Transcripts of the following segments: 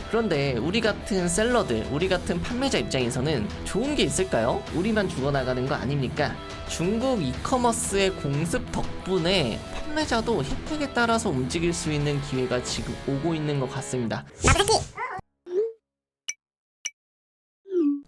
그런데 우리 같은 셀러들, 우리 같은 판매자 입장에서는 좋은 게 있을까요? 우리만 죽어나가는 거 아닙니까? 중국 이커머스의 공습 덕분에 판매자도 혜택에 따라서 움직일 수 있는 기회가 지금 오고 있는 것 같습니다.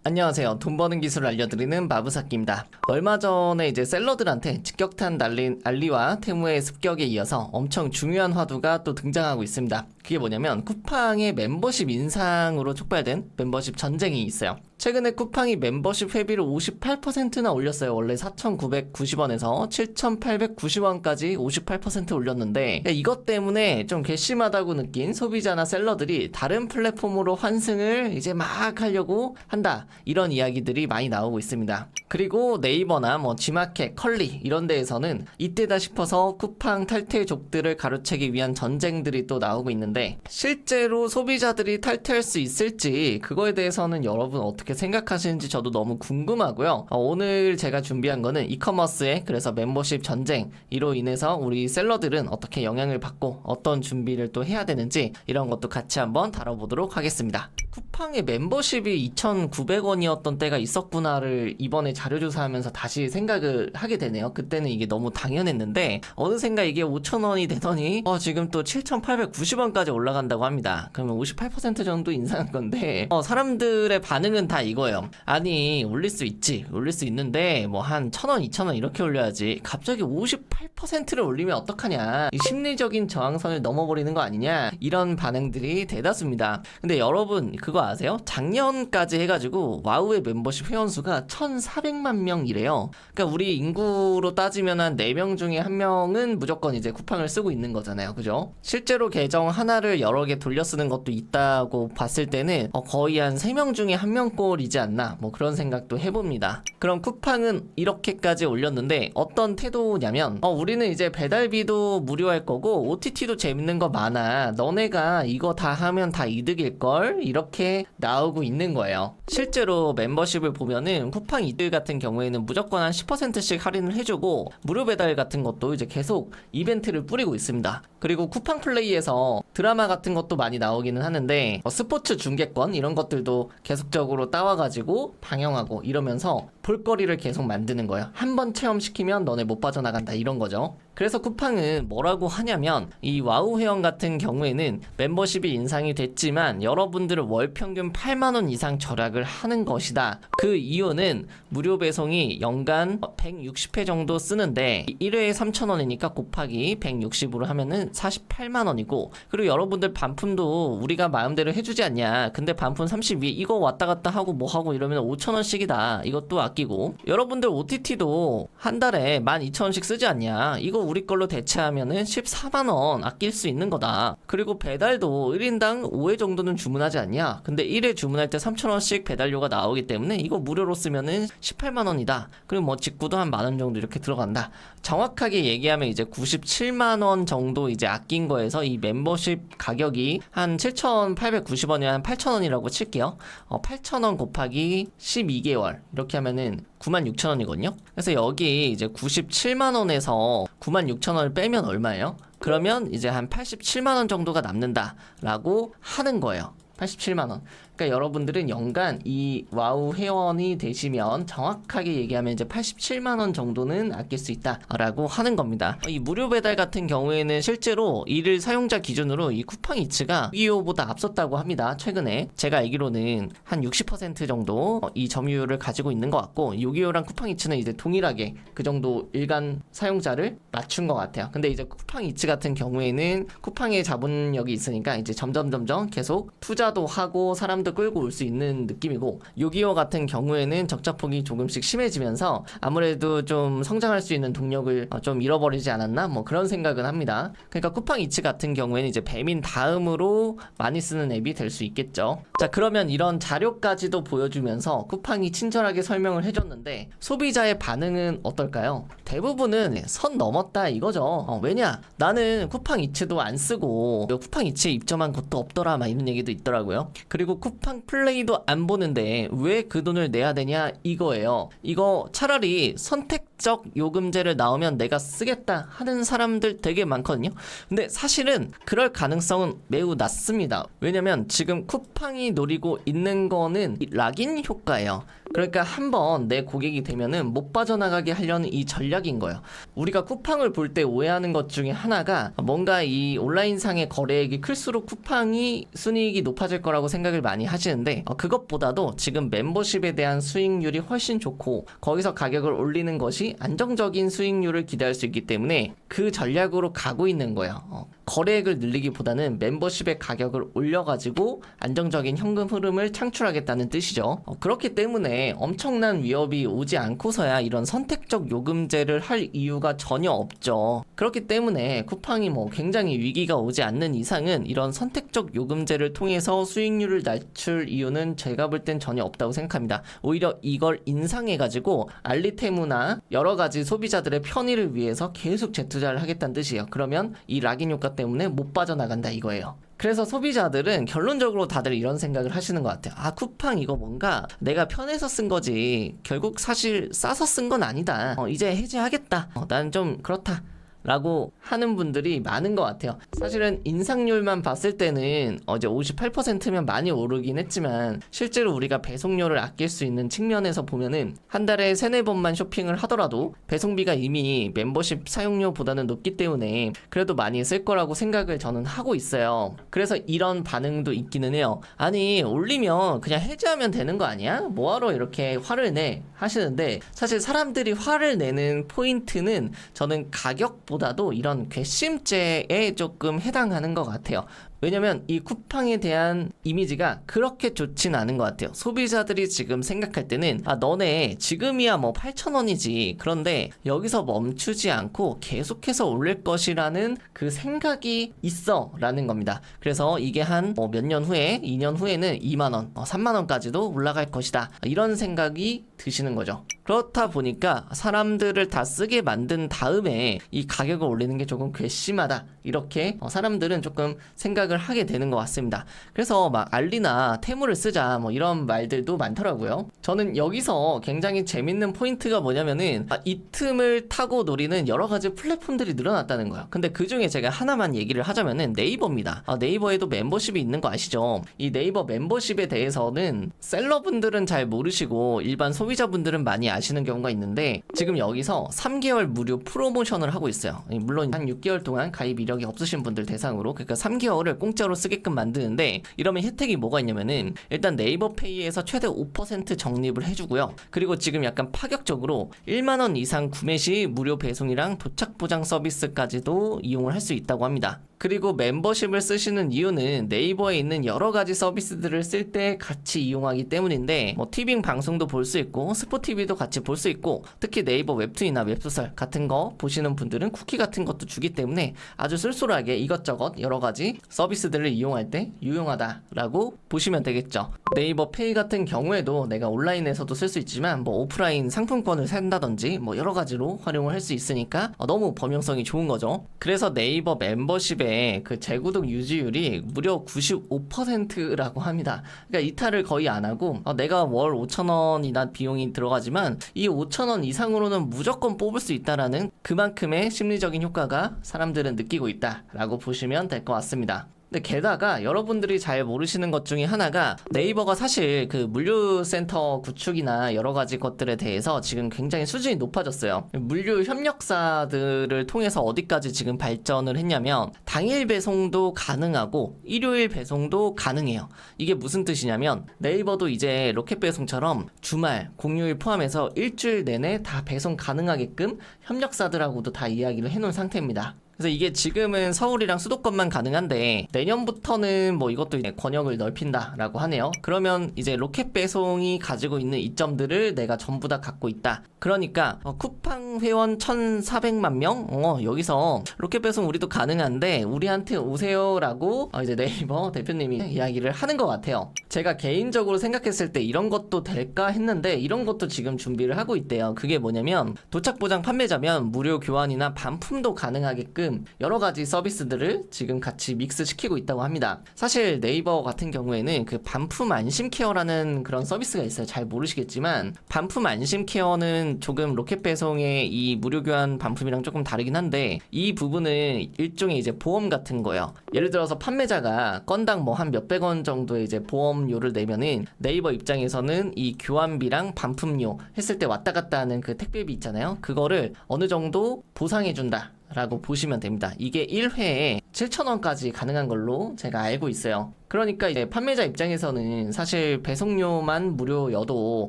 안녕하세요. 돈 버는 기술을 알려드리는 마부사키입니다. 얼마 전에 이제 셀러들한테 직격탄 날린 알리와 테무의 습격에 이어서 엄청 중요한 화두가 또 등장하고 있습니다. 그게 뭐냐면 쿠팡의 멤버십 인상으로 촉발된 멤버십 전쟁이 있어요. 최근에 쿠팡이 멤버십 회비를 58%나 올렸어요. 원래 4,990원에서 7,890원까지 58% 올렸는데 이것 때문에 좀 괘씸하다고 느낀 소비자나 셀러들이 다른 플랫폼으로 환승을 이제 막 하려고 한다. 이런 이야기들이 많이 나오고 있습니다. 그리고 네이버나 뭐 지마켓, 컬리 이런 데에서는 이때다 싶어서 쿠팡 탈퇴족들을 가로채기 위한 전쟁들이 또 나오고 있는데 실제로 소비자들이 탈퇴할 수 있을지 그거에 대해서는 여러분 어떻게 생각하시는지 저도 너무 궁금하고요. 오늘 제가 준비한 거는 이커머스의 그래서 멤버십 전쟁 이로 인해서 우리 셀러들은 어떻게 영향을 받고 어떤 준비를 또 해야 되는지 이런 것도 같이 한번 다뤄보도록 하겠습니다. 쿠팡의 멤버십이 2,900원이었던 때가 있었구나를 이번에 자료조사하면서 다시 생각을 하게 되네요. 그때는 이게 너무 당연했는데 어느샌가 이게 5,000원이 되더니 지금 또 7,890원까지 올라간다고 합니다. 그러면 58% 정도 인상한 건데 사람들의 반응은 다 이거예요. 아니 올릴 수 있지, 올릴 수 있는데 뭐 한 1,000원, 2,000원 이렇게 올려야지 갑자기 58%를 올리면 어떡하냐, 이 심리적인 저항선을 넘어버리는 거 아니냐, 이런 반응들이 대다수입니다. 근데 여러분 그거 아세요? 작년까지 해가지고 와우의 멤버십 회원수가 1,400만 명이래요. 그러니까 우리 인구로 따지면 한 4명 중에 1명은 무조건 이제 쿠팡을 쓰고 있는 거잖아요. 그죠? 실제로 계정 하나를 여러 개 돌려 쓰는 것도 있다고 봤을 때는 거의 한 3명 중에 1명꼴이지 않나, 뭐 그런 생각도 해봅니다. 그럼 쿠팡은 이렇게까지 올렸는데 어떤 태도냐면 우리는 이제 배달비도 무료할 거고 OTT도 재밌는 거 많아, 너네가 이거 다 하면 다 이득일걸, 이렇게 나오고 있는 거예요. 실제로 멤버십을 보면은 쿠팡 이들 같은 경우에는 무조건 한 10%씩 할인을 해주고 무료 배달 같은 것도 이제 계속 이벤트를 뿌리고 있습니다. 그리고 쿠팡 플레이에서 드라마 같은 것도 많이 나오기는 하는데 스포츠 중계권 이런 것들도 계속적으로 따와가지고 방영하고 이러면서 볼거리를 계속 만드는 거예요. 한번 체험시키면 너네 못 빠져나간다, 이런 거죠. 그래서 쿠팡은 뭐라고 하냐면 이 와우 회원 같은 경우에는 멤버십이 인상이 됐지만 여러분들은 월 평균 8만원 이상 절약을 하는 것이다. 그 이유는 무료 배송이 연간 160회 정도 쓰는데 1회에 3,000원이니까 곱하기 160으로 하면은 48만원이고, 그리고 여러분들 반품도 우리가 마음대로 해주지 않냐, 근데 반품 32 이거 왔다 갔다 하고 뭐 하고 이러면 5,000원씩이다. 이것도 아끼고, 여러분들 OTT도 한 달에 12,000원씩 쓰지 않냐, 이거 우리 걸로 대체하면은 14만원 아낄 수 있는 거다. 그리고 배달도 1인당 5회 정도는 주문하지 않냐, 근데 1회 주문할 때 3,000원씩 배달료가 나오기 때문에 이거 무료로 쓰면은 18만원이다. 그리고 뭐 직구도 한 만원 정도 이렇게 들어간다. 정확하게 얘기하면 이제 97만원 정도 이제 아낀 거에서 이 멤버십 가격이 한 7,890원이면 한 8,000원이라고 칠게요. 8,000원 곱하기 12개월 이렇게 하면은 96,000원이거든요. 그래서 여기 이제 97만원에서 96,000원을 빼면 얼마예요? 그러면 이제 한 87만원 정도가 남는다라고 하는 거예요. 87만원. 그러니까 여러분들은 연간 이 와우 회원이 되시면 정확하게 얘기하면 이제 87만원 정도는 아낄 수 있다라고 하는 겁니다. 이 무료 배달 같은 경우에는 실제로 이를 사용자 기준으로 이 쿠팡 이츠가 625보다 앞섰다고 합니다. 최근에 제가 알기로는 한 60% 정도 이 점유율을 가지고 있는 것 같고, 625랑 쿠팡 이츠는 이제 동일하게 그 정도 일간 사용자를 맞춘 것 같아요. 근데 이제 쿠팡 이츠 같은 경우에는 쿠팡의 자본력이 있으니까 이제 점점 계속 투자도 하고 사람도 끌고 올 수 있는 느낌이고, 625 같은 경우에는 적자폭이 조금씩 심해지면서 아무래도 좀 성장할 수 있는 동력을 좀 잃어버리지 않았나, 뭐 그런 생각은 합니다. 그러니까 쿠팡 이츠 같은 경우에는 이제 배민 다음으로 많이 쓰는 앱이 될 수 있겠죠. 자, 그러면 이런 자료까지도 보여주면서 쿠팡이 친절하게 설명을 해줬는데 소비자의 반응은 어떨까요? 대부분은 선 넘었다 이거죠. 왜냐, 나는 쿠팡 이츠도 안 쓰고 쿠팡 이츠에 입점한 것도 없더라, 막 이런 얘기도 있더라고요. 있더라고요. 그리고 쿠팡 플레이도 안 보는데 왜 그 돈을 내야 되냐 이거예요. 이거 차라리 선택적 요금제를 나오면 내가 쓰겠다 하는 사람들 되게 많거든요. 근데 사실은 그럴 가능성은 매우 낮습니다. 왜냐면 지금 쿠팡이 노리고 있는 거는 이 락인 효과예요. 그러니까 한번 내 고객이 되면은 못 빠져나가게 하려는 이 전략인 거예요. 우리가 쿠팡을 볼 때 오해하는 것 중에 하나가 뭔가 이 온라인상의 거래액이 클수록 쿠팡이 순이익이 높아질 거라고 생각을 많이 하시는데 그것보다도 지금 멤버십에 대한 수익률이 훨씬 좋고 거기서 가격을 올리는 것이 안정적인 수익률을 기대할 수 있기 때문에 그 전략으로 가고 있는 거예요. 거래액을 늘리기보다는 멤버십의 가격을 올려가지고 안정적인 현금 흐름을 창출하겠다는 뜻이죠. 그렇기 때문에 엄청난 위협이 오지 않고서야 이런 선택적 요금제를 할 이유가 전혀 없죠. 그렇기 때문에 쿠팡이 굉장히 위기가 오지 않는 이상은 이런 선택적 요금제를 통해서 수익률을 낮출 이유는 제가 볼 땐 전혀 없다고 생각합니다. 오히려 이걸 인상해가지고 알리테무나 여러 가지 소비자들의 편의를 위해서 계속 재투자를 하겠다는 뜻이에요. 그러면 이 락인 효과 때문에 못 빠져나간다 이거예요. 그래서 소비자들은 결론적으로 다들 이런 생각을 하시는 것 같아요. 쿠팡 이거 뭔가 내가 편해서 쓴 거지 결국 사실 싸서 쓴 건 아니다. 이제 해지하겠다. 난 좀 그렇다 라고 하는 분들이 많은 것 같아요. 사실은 인상률만 봤을 때는 이제 58%면 많이 오르긴 했지만 실제로 우리가 배송료를 아낄 수 있는 측면에서 보면은 한 달에 3-4번만 쇼핑을 하더라도 배송비가 이미 멤버십 사용료보다는 높기 때문에 그래도 많이 쓸 거라고 생각을 저는 하고 있어요. 그래서 이런 반응도 있기는 해요. 아니 올리면 그냥 해지하면 되는 거 아니야? 뭐하러 이렇게 화를 내? 하시는데 사실 사람들이 화를 내는 포인트는 저는 가격보다도 이런 괘씸죄에 조금 해당하는 것 같아요. 왜냐면 이 쿠팡에 대한 이미지가 그렇게 좋진 않은 것 같아요. 소비자들이 지금 생각할 때는 너네 지금이야 8,000원이지 그런데 여기서 멈추지 않고 계속해서 올릴 것이라는 그 생각이 있어 라는 겁니다. 그래서 이게 한 몇 년 후에 2년 후에는 2만원 3만원까지도 올라갈 것이다 이런 생각이 드시는 거죠. 그렇다 보니까 사람들을 다 쓰게 만든 다음에 이 가격을 올리는 게 조금 괘씸하다 이렇게 사람들은 조금 생각을 하게 되는 것 같습니다. 그래서 알리나 테무를 쓰자 이런 말들도 많더라고요. 저는 여기서 굉장히 재밌는 포인트가 뭐냐면은 이 틈을 타고 노리는 여러 가지 플랫폼들이 늘어났다는 거예요. 근데 그 중에 제가 하나만 얘기를 하자면은 네이버입니다. 네이버에도 멤버십이 있는 거 아시죠? 이 네이버 멤버십에 대해서는 셀러분들은 잘 모르시고 일반 소비자분들은 많이 아시는 경우가 있는데 지금 여기서 3개월 무료 프로모션을 하고 있어요. 물론 한 6개월 동안 가입 이력이 없으신 분들 대상으로 그러니까 3개월을 공짜로 쓰게끔 만드는데 이러면 혜택이 뭐가 있냐면은 일단 네이버페이에서 최대 5% 적립을 해주고요. 그리고 지금 약간 파격적으로 1만원 이상 구매 시 무료 배송이랑 도착 보장 서비스까지도 이용을 할 수 있다고 합니다. 그리고 멤버십을 쓰시는 이유는 네이버에 있는 여러 가지 서비스들을 쓸 때 같이 이용하기 때문인데 티빙 방송도 볼 수 있고 스포티비도 같이 볼 수 있고 특히 네이버 웹툰이나 웹소설 같은 거 보시는 분들은 쿠키 같은 것도 주기 때문에 아주 쏠쏠하게 이것저것 여러 가지 서비스들을 이용할 때 유용하다라고 보시면 되겠죠. 네이버 페이 같은 경우에도 내가 온라인에서도 쓸 수 있지만 오프라인 상품권을 산다든지 여러 가지로 활용을 할 수 있으니까 너무 범용성이 좋은 거죠. 그래서 네이버 멤버십의 그 재구독 유지율이 무려 95%라고 합니다. 그러니까 이탈을 거의 안 하고 내가 월 5,000원이나 비용이 들어가지만 이 5,000원 이상으로는 무조건 뽑을 수 있다라는 그만큼의 심리적인 효과가 사람들은 느끼고 있다라고 보시면 될 것 같습니다. 근데 게다가 여러분들이 잘 모르시는 것 중에 하나가 네이버가 사실 그 물류센터 구축이나 여러 가지 것들에 대해서 지금 굉장히 수준이 높아졌어요. 물류 협력사들을 통해서 어디까지 지금 발전을 했냐면 당일 배송도 가능하고 일요일 배송도 가능해요. 이게 무슨 뜻이냐면 네이버도 이제 로켓 배송처럼 주말, 공휴일 포함해서 일주일 내내 다 배송 가능하게끔 협력사들하고도 다 이야기를 해놓은 상태입니다. 그래서 이게 지금은 서울이랑 수도권만 가능한데 내년부터는 이것도 이제 권역을 넓힌다라고 하네요. 그러면 이제 로켓 배송이 가지고 있는 이점들을 내가 전부 다 갖고 있다. 그러니까 쿠팡 회원 1,400만 명 여기서 로켓 배송 우리도 가능한데 우리한테 오세요라고 이제 네이버 대표님이 이야기를 하는 것 같아요. 제가 개인적으로 생각했을 때 이런 것도 될까 했는데 이런 것도 지금 준비를 하고 있대요. 그게 뭐냐면 도착 보장 판매자면 무료 교환이나 반품도 가능하게끔 여러 가지 서비스들을 지금 같이 믹스시키고 있다고 합니다. 사실 네이버 같은 경우에는 그 반품 안심 케어라는 그런 서비스가 있어요. 잘 모르시겠지만 반품 안심 케어는 조금 로켓 배송의 이 무료 교환 반품이랑 조금 다르긴 한데 이 부분은 일종의 이제 보험 같은 거예요. 예를 들어서 판매자가 건당 뭐 한 몇백 원 정도의 이제 보험료를 내면은 네이버 입장에서는 이 교환비랑 반품료 했을 때 왔다 갔다 하는 그 택배비 있잖아요. 그거를 어느 정도 보상해준다 라고 보시면 됩니다. 이게 1회에 7,000원까지 가능한 걸로 제가 알고 있어요. 그러니까 이제 판매자 입장에서는 사실 배송료만 무료여도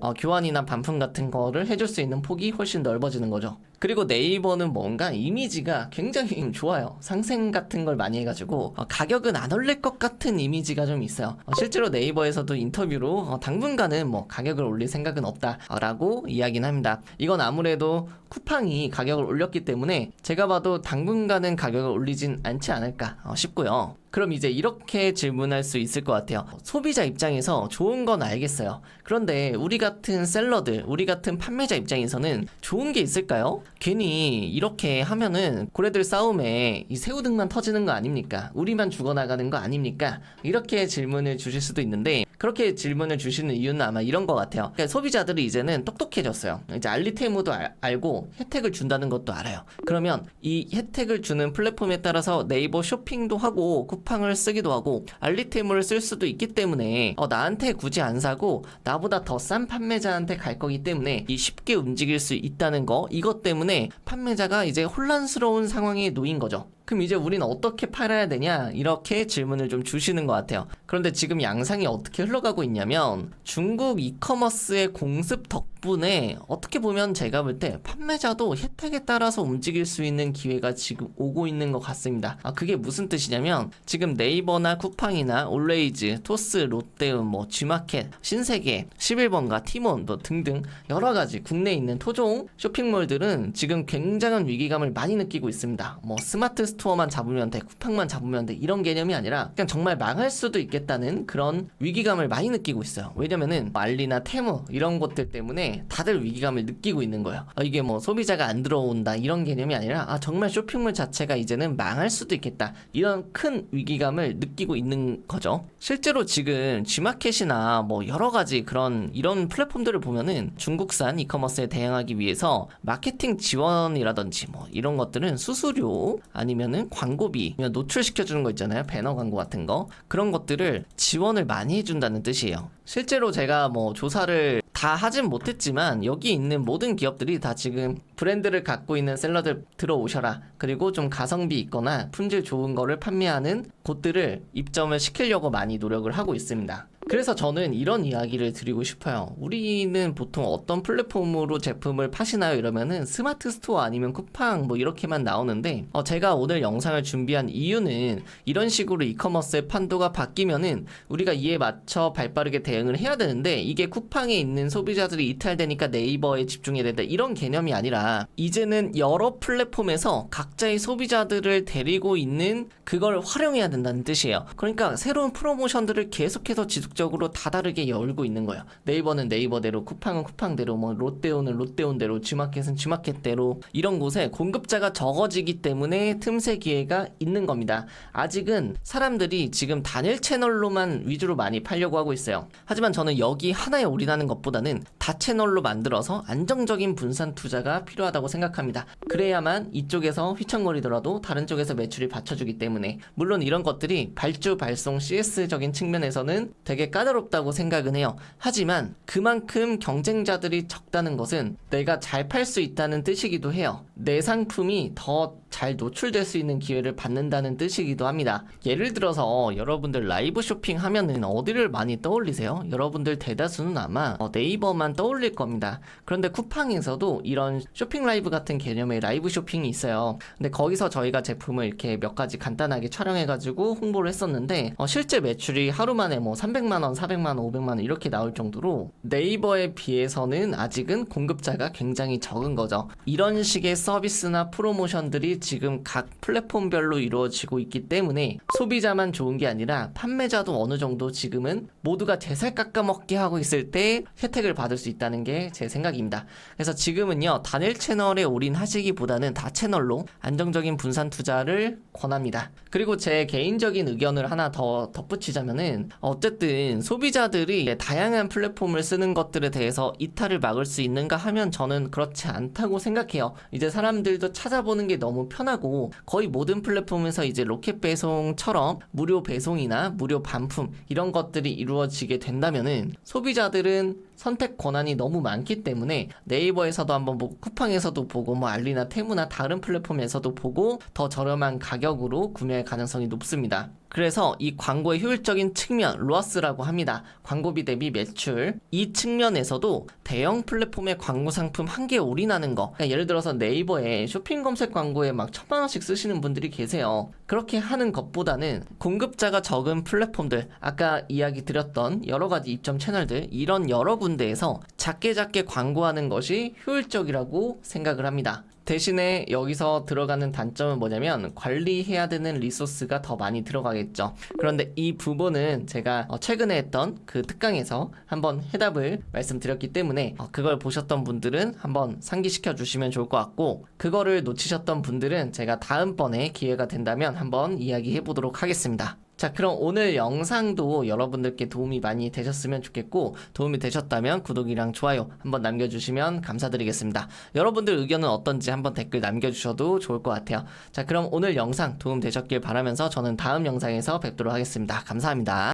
교환이나 반품 같은 거를 해줄 수 있는 폭이 훨씬 넓어지는 거죠. 그리고 네이버는 뭔가 이미지가 굉장히 좋아요. 상생 같은 걸 많이 해가지고 가격은 안 올릴 것 같은 이미지가 좀 있어요. 실제로 네이버에서도 인터뷰로 당분간은 뭐 가격을 올릴 생각은 없다라고 이야기는 합니다. 이건 아무래도 쿠팡이 가격을 올렸기 때문에 제가 봐도 당분간은 가격을 올리진 않지 않을까 싶고요. 그럼 이제 이렇게 질문할 수 있을 것 같아요. 소비자 입장에서 좋은 건 알겠어요. 그런데 우리 같은 셀러들, 우리 같은 판매자 입장에서는 좋은 게 있을까요? 괜히 이렇게 하면은 고래들 싸움에 이 새우등만 터지는 거 아닙니까? 우리만 죽어나가는 거 아닙니까? 이렇게 질문을 주실 수도 있는데 그렇게 질문을 주시는 이유는 아마 이런 것 같아요. 그러니까 소비자들이 이제는 똑똑해졌어요. 이제 알리테무도 알고 혜택을 준다는 것도 알아요. 그러면 이 혜택을 주는 플랫폼에 따라서 네이버 쇼핑도 하고 쿠팡을 쓰기도 하고 알리테무를 쓸 수도 있기 때문에 나한테 굳이 안 사고 나보다 더 싼 판매자한테 갈 거기 때문에 이 쉽게 움직일 수 있다는 거, 이것 때문에 판매자가 이제 혼란스러운 상황에 놓인 거죠. 그럼 이제 우리는 어떻게 팔아야 되냐? 이렇게 질문을 좀 주시는 것 같아요. 그런데 지금 양상이 어떻게 흘러가고 있냐면 중국 이커머스의 공습 덕분에 어떻게 보면 제가 볼 때 판매자도 혜택에 따라서 움직일 수 있는 기회가 지금 오고 있는 것 같습니다. 그게 무슨 뜻이냐면 지금 네이버나 쿠팡이나 올레이즈, 토스, 롯데운, 뭐 G마켓, 신세계, 11번가, 티몬 뭐 등등 여러 가지 국내에 있는 토종 쇼핑몰들은 지금 굉장한 위기감을 많이 느끼고 있습니다. 뭐 스마트 스토어만 잡으면 돼, 쿠팡만 잡으면 돼, 이런 개념이 아니라 그냥 정말 망할 수도 있겠다는 그런 위기감을 많이 느끼고 있어요. 왜냐면은 알리나 테무 이런 것들 때문에 다들 위기감을 느끼고 있는 거예요. 이게 뭐 소비자가 안 들어온다 이런 개념이 아니라 정말 쇼핑몰 자체가 이제는 망할 수도 있겠다, 이런 큰 위기감을 느끼고 있는 거죠. 실제로 지금 G마켓이나 뭐 여러 가지 이런 플랫폼들을 보면은 중국산 이커머스에 대응하기 위해서 마케팅 지원이라든지 뭐 이런 것들은 수수료 아니면은 광고비 노출시켜주는 거 있잖아요. 배너 광고 같은 거, 그런 것들을 지원을 많이 해준다는 뜻이에요. 실제로 제가 뭐 조사를 다 하진 못했지만 여기 있는 모든 기업들이 다 지금 브랜드를 갖고 있는 셀러들 들어오셔라, 그리고 좀 가성비 있거나 품질 좋은 거를 판매하는 곳들을 입점을 시키려고 많이 노력을 하고 있습니다. 그래서 저는 이런 이야기를 드리고 싶어요. 우리는 보통 어떤 플랫폼으로 제품을 파시나요? 이러면은 스마트 스토어 아니면 쿠팡 뭐 이렇게만 나오는데 제가 오늘 영상을 준비한 이유는 이런 식으로 이커머스의 판도가 바뀌면은 우리가 이에 맞춰 발빠르게 대응을 해야 되는데 이게 쿠팡에 있는 소비자들이 이탈되니까 네이버에 집중해야 된다 이런 개념이 아니라 이제는 여러 플랫폼에서 각자의 소비자들을 데리고 있는 그걸 활용해야 된다는 뜻이에요. 그러니까 새로운 프로모션들을 계속해서 지속적으로 다 다르게 열고 있는 거예요. 네이버는 네이버대로, 쿠팡은 쿠팡대로, 뭐 롯데온은 롯데온대로, G마켓은 G마켓대로 이런 곳에 공급자가 적어지기 때문에 틈새 기회가 있는 겁니다. 아직은 사람들이 지금 단일 채널로만 위주로 많이 팔려고 하고 있어요. 하지만 저는 여기 하나에 올인하는 것보다는 다채널로 만들어서 안정적인 분산 투자가 필요하다고 생각합니다. 그래야만 이쪽에서 휘청거리더라도 다른 쪽에서 매출이 받쳐주기 때문에, 물론 이런 것들이 발주 발송 CS적인 측면에서는 되게 까다롭다고 생각은 해요. 하지만 그만큼 경쟁자들이 적다는 것은 내가 잘 팔 수 있다는 뜻이기도 해요. 내 상품이 더 잘 노출될 수 있는 기회를 받는다는 뜻이기도 합니다. 예를 들어서 여러분들 라이브 쇼핑 하면은 어디를 많이 떠올리세요? 여러분들 대다수는 아마 네이버만 떠올릴 겁니다. 그런데 쿠팡에서도 이런 쇼핑 라이브 같은 개념의 라이브 쇼핑이 있어요. 근데 거기서 저희가 제품을 이렇게 몇 가지 간단하게 촬영해가지고 홍보를 했었는데 실제 매출이 하루 만에 뭐 300만원, 400만원, 500만원 이렇게 나올 정도로 네이버에 비해서는 아직은 공급자가 굉장히 적은 거죠. 이런 식의 서비스나 프로모션들이 지금 각 플랫폼별로 이루어지고 있기 때문에 소비자만 좋은 게 아니라 판매자도 어느 정도 지금은 모두가 제 살 깎아먹기 하고 있을 때 혜택을 받을 수 있다는 게 제 생각입니다. 그래서 지금은요, 단일 채널에 올인하시기보다는 다 채널로 안정적인 분산 투자를 권합니다. 그리고 제 개인적인 의견을 하나 더 덧붙이자면은, 어쨌든 소비자들이 다양한 플랫폼을 쓰는 것들에 대해서 이탈을 막을 수 있는가 하면 저는 그렇지 않다고 생각해요. 이제 사람들도 찾아보는 게 너무 편하고 거의 모든 플랫폼에서 이제 로켓 배송처럼 무료 배송이나 무료 반품 이런 것들이 이루어지게 된다면은 소비자들은 선택 권한이 너무 많기 때문에 네이버에서도 한번 보고 쿠팡에서도 보고 뭐 알리나 테무나 다른 플랫폼에서도 보고 더 저렴한 가격으로 구매할 가능성이 높습니다. 그래서 이 광고의 효율적인 측면, 로아스라고 합니다. 광고비 대비 매출. 이 측면에서도 대형 플랫폼의 광고 상품 한 개 올인하는 거. 그러니까 예를 들어서 네이버에 쇼핑 검색 광고에 막 1,000만 원씩 쓰시는 분들이 계세요. 그렇게 하는 것보다는 공급자가 적은 플랫폼들, 아까 이야기 드렸던 여러 가지 입점 채널들, 이런 여러 군데에서 작게 광고하는 것이 효율적이라고 생각을 합니다. 대신에 여기서 들어가는 단점은 뭐냐면 관리해야 되는 리소스가 더 많이 들어가겠죠. 그런데 이 부분은 제가 최근에 했던 그 특강에서 한번 해답을 말씀드렸기 때문에 그걸 보셨던 분들은 한번 상기시켜 주시면 좋을 것 같고, 그거를 놓치셨던 분들은 제가 다음번에 기회가 된다면 한번 이야기해 보도록 하겠습니다. 자, 그럼 오늘 영상도 여러분들께 도움이 많이 되셨으면 좋겠고, 도움이 되셨다면 구독이랑 좋아요 한번 남겨주시면 감사드리겠습니다. 여러분들 의견은 어떤지 한번 댓글 남겨주셔도 좋을 것 같아요. 자, 그럼 오늘 영상 도움 되셨길 바라면서 저는 다음 영상에서 뵙도록 하겠습니다. 감사합니다.